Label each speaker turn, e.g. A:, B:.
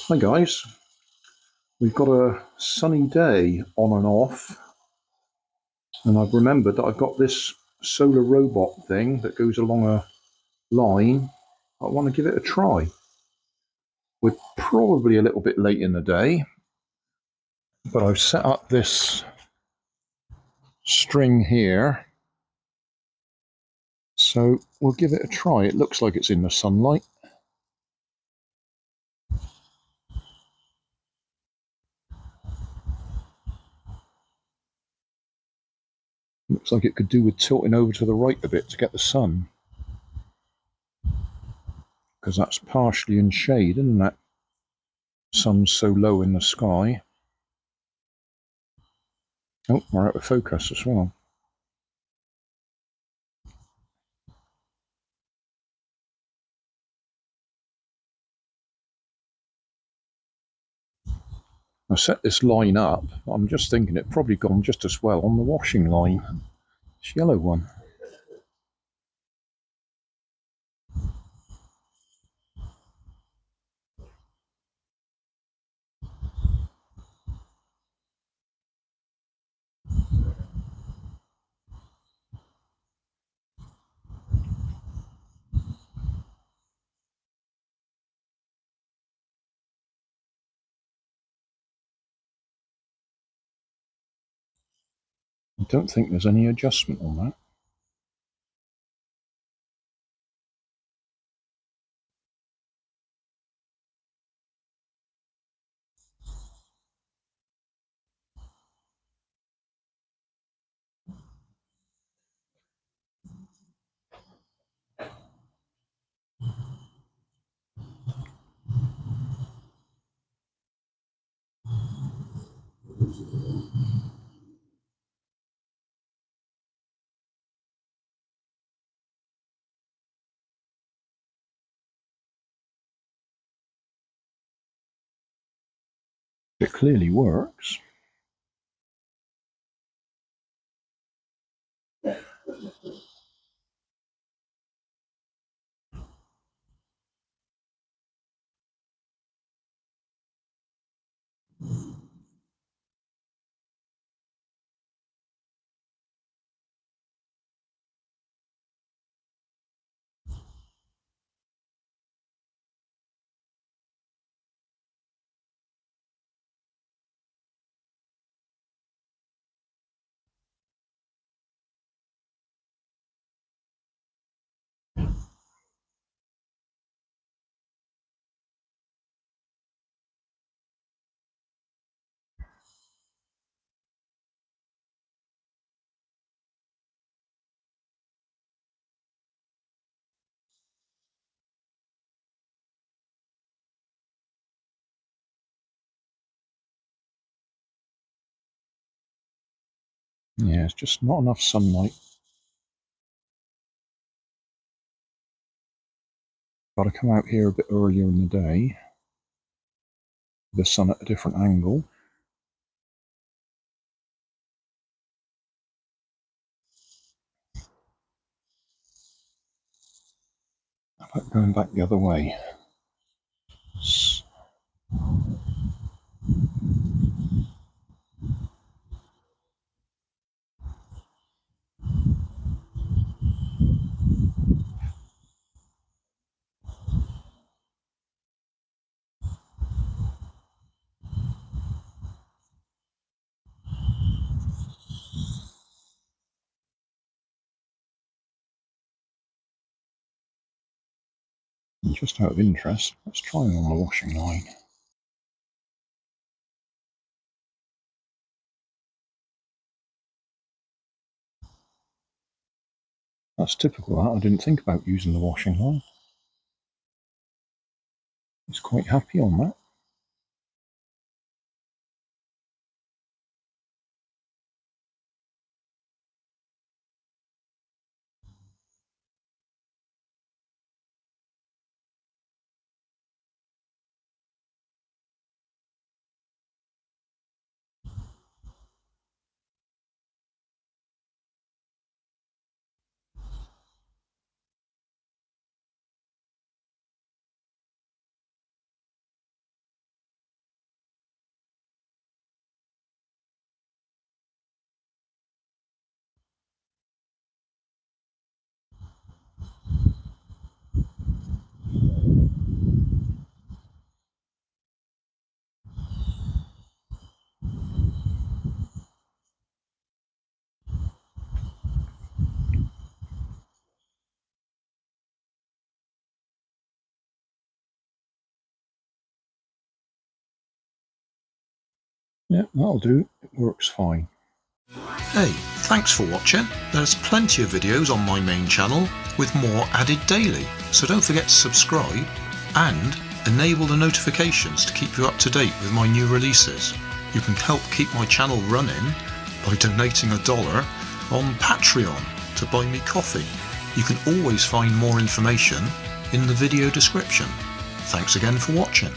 A: Hi guys, we've got a sunny day on and off, and I've remembered that I've got this solar robot thing that goes along a line. I want to give it a try. We're probably a little bit late in the day, but I've set up this string here, so we'll give it a try. It looks like it's in the sunlight. Looks like it could do with tilting over to the right a bit to get the sun, because that's partially in shade, isn't that? Sun's so low in the sky. Oh, we're out of focus as well. I set this line up. I'm just thinking it probably gone just as well on the washing line. This yellow one. I don't think there's any adjustment on that. It clearly works. Yeah, it's just not enough sunlight. Got to come out here a bit earlier in the day. The sun at a different angle. How about going back the other way? Just out of interest, let's try on the washing line. That's typical, that. I didn't think about using the washing line. It's quite happy on that. Yeah, that'll do. It works fine.
B: Hey, thanks for watching. There's plenty of videos on my main channel with more added daily, so don't forget to subscribe and enable the notifications to keep you up to date with my new releases. You can help keep my channel running by donating $1 on Patreon to buy me coffee. You can always find more information in the video description. Thanks again for watching.